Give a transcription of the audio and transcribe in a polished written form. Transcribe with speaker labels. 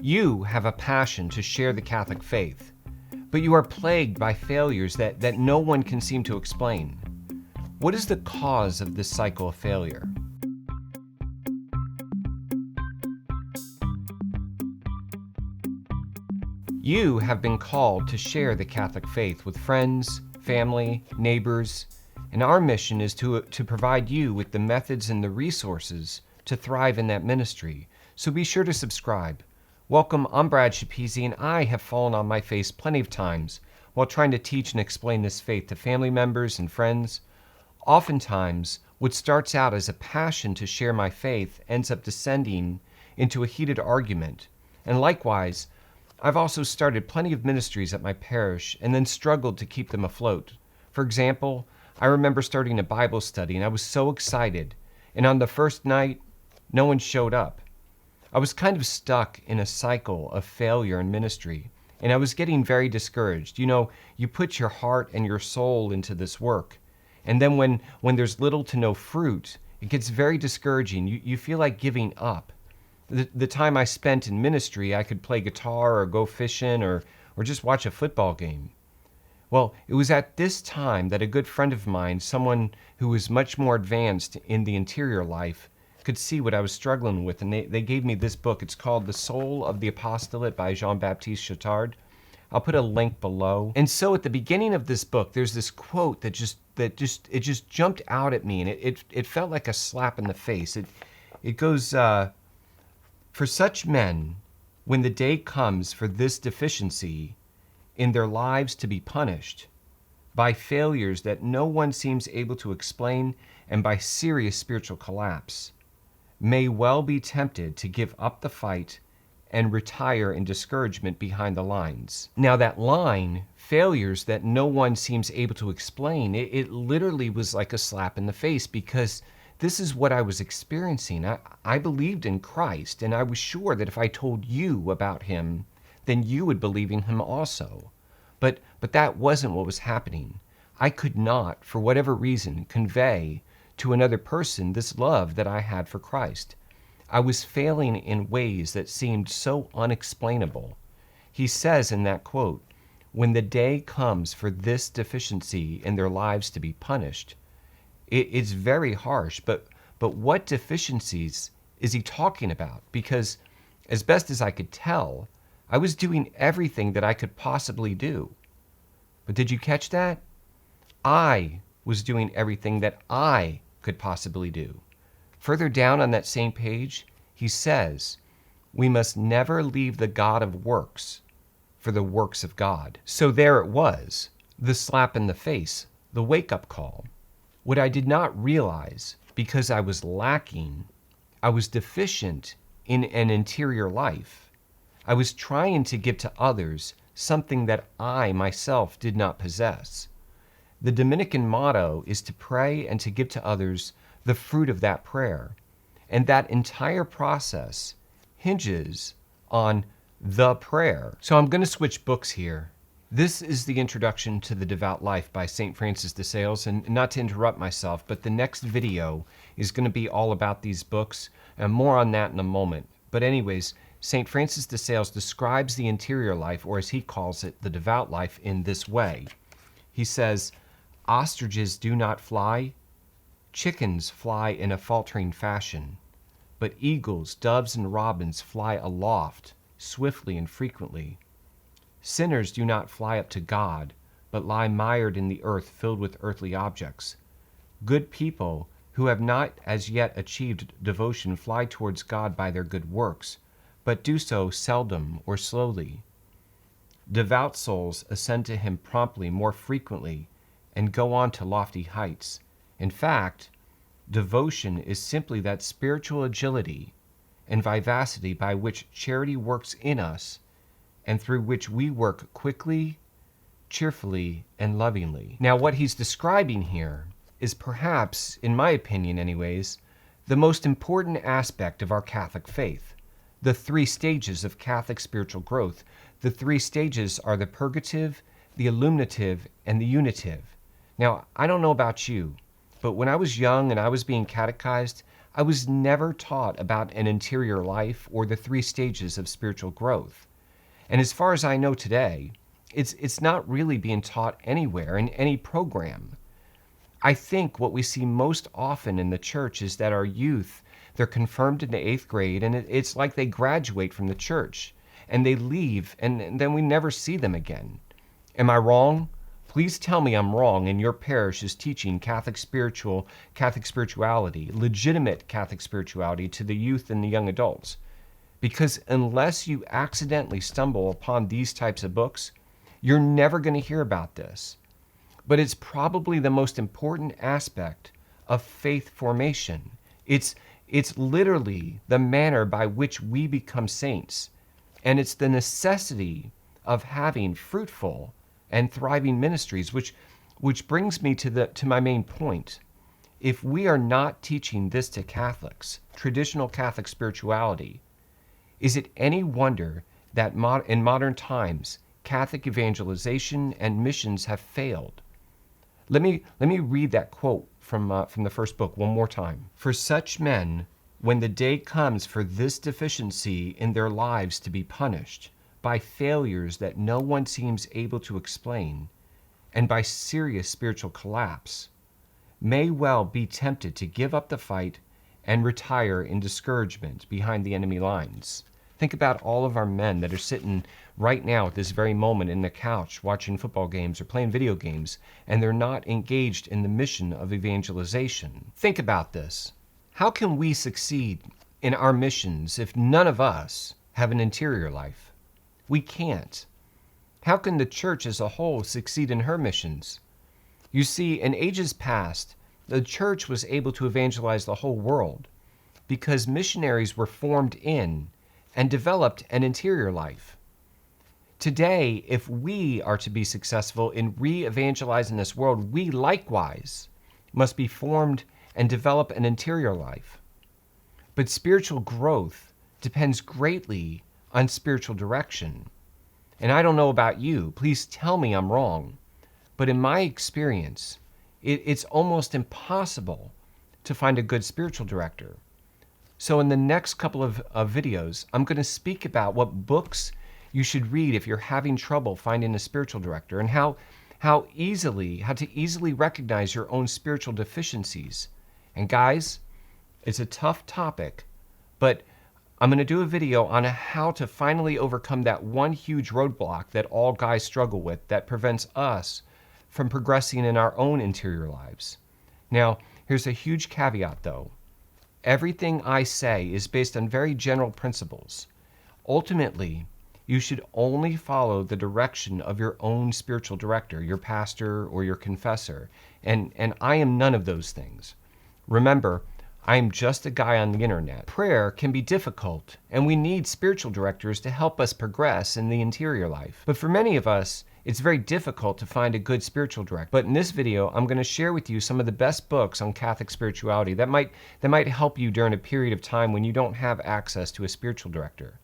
Speaker 1: You have a passion to share the Catholic faith, but you are plagued by failures that no one can seem to explain. What is the cause of this cycle of failure? You have been called to share the Catholic faith with friends, family, neighbors, and our mission is to provide you with the methods and the resources to thrive in that ministry. So be sure to subscribe. Welcome, I'm Brad Schepisi, and I have fallen on my face plenty of times while trying to teach and explain this faith to family members and friends. Oftentimes, what starts out as a passion to share my faith ends up descending into a heated argument. And likewise, I've also started plenty of ministries at my parish and then struggled to keep them afloat. For example, I remember starting a Bible study and I was so excited, and on the first night, no one showed up. I was kind of stuck in a cycle of failure in ministry, and I was getting very discouraged. You know, you put your heart and your soul into this work, and then when there's little to no fruit, it gets very discouraging. You feel like giving up. The time I spent in ministry, I could play guitar or go fishing or just watch a football game. Well, it was at this time that a good friend of mine, someone who was much more advanced in the interior life, could see what I was struggling with, and they gave me this book. It's called The Soul of the Apostolate by Jean-Baptiste Chautard. I'll put a link below. And so at the beginning of this book, there's this quote that just jumped out at me, and it felt like a slap in the face. It goes, "For such men, when the day comes for this deficiency in their lives to be punished by failures that no one seems able to explain and by serious spiritual collapse, may well be tempted to give up the fight and retire in discouragement behind the lines." Now that line, failures that no one seems able to explain, it literally was like a slap in the face, because this is what I was experiencing. I believed in Christ, and I was sure that if I told you about him, then you would believe in him also. But that wasn't what was happening. I could not, for whatever reason, convey to another person this love that I had for Christ. I was failing in ways that seemed so unexplainable. He says in that quote, "When the day comes for this deficiency in their lives to be punished," it's very harsh, but what deficiencies is he talking about? Because as best as I could tell, I was doing everything that I could possibly do. But did you catch that? I was doing everything that I could possibly do. Further down on that same page, he says, "We must never leave the God of works for the works of God." So there it was, the slap in the face, the wake-up call. What I did not realize, because I was lacking, I was deficient in an interior life. I was trying to give to others something that I myself did not possess. The Dominican motto is to pray and to give to others the fruit of that prayer. And that entire process hinges on the prayer. So I'm going to switch books here. This is the introduction to The Devout Life by St. Francis de Sales, and not to interrupt myself, but the next video is going to be all about these books, and more on that in a moment. But anyways, St. Francis de Sales describes the interior life, or as he calls it, the devout life, in this way. He says, "Ostriches do not fly, chickens fly in a faltering fashion, but eagles, doves, and robins fly aloft, swiftly and frequently. Sinners do not fly up to God, but lie mired in the earth filled with earthly objects. Good people who have not as yet achieved devotion fly towards God by their good works, but do so seldom or slowly. Devout souls ascend to him promptly, more frequently, and go on to lofty heights. In fact, devotion is simply that spiritual agility and vivacity by which charity works in us and through which we work quickly, cheerfully, and lovingly." Now, what he's describing here is perhaps, in my opinion anyways, the most important aspect of our Catholic faith. The 3 stages of Catholic spiritual growth. The 3 stages are the purgative, the illuminative, and the unitive. Now, I don't know about you, but when I was young and I was being catechized, I was never taught about an interior life or the 3 stages of spiritual growth. And as far as I know today, it's not really being taught anywhere in any program. I think what we see most often in the church is that our youth, they're confirmed in the 8th grade, and it's like they graduate from the church and they leave, and then we never see them again. Am I wrong? Please tell me I'm wrong and your parish is teaching Catholic spirituality, legitimate Catholic spirituality to the youth and the young adults. Because unless you accidentally stumble upon these types of books, you're never going to hear about this. But it's probably the most important aspect of faith formation. It's literally the manner by which we become saints. And it's the necessity of having fruitful and thriving ministries, which brings me to my main point. If we are not teaching this to Catholics, traditional Catholic spirituality, is it any wonder that in modern times, Catholic evangelization and missions have failed? Let me read that quote from the first book one more time. For such men, when the day comes for this deficiency in their lives to be punished by failures that no one seems able to explain, and by serious spiritual collapse, may well be tempted to give up the fight and retire in discouragement behind the enemy lines. Think about all of our men that are sitting right now at this very moment in the couch watching football games or playing video games, and they're not engaged in the mission of evangelization. Think about this. How can we succeed in our missions if none of us have an interior life? We can't. How can the church as a whole succeed in her missions? You see, in ages past, the church was able to evangelize the whole world because missionaries were formed in and developed an interior life. Today, if we are to be successful in re-evangelizing this world, we likewise must be formed and develop an interior life. But spiritual growth depends greatly on spiritual direction. And I don't know about you, please tell me I'm wrong, but in my experience, it's almost impossible to find a good spiritual director. So in the next couple of videos, I'm going to speak about what books you should read if you're having trouble finding a spiritual director, and how to easily recognize your own spiritual deficiencies. And guys, it's a tough topic, but I'm going to do a video on how to finally overcome that one huge roadblock that all guys struggle with that prevents us from progressing in our own interior lives. Now, here's a huge caveat though. Everything I say is based on very general principles. Ultimately, you should only follow the direction of your own spiritual director, your pastor or your confessor, and I am none of those things. Remember, I am just a guy on the internet. Prayer can be difficult, and we need spiritual directors to help us progress in the interior life. But for many of us, it's very difficult to find a good spiritual director. But in this video, I'm going to share with you some of the best books on Catholic spirituality that might help you during a period of time when you don't have access to a spiritual director.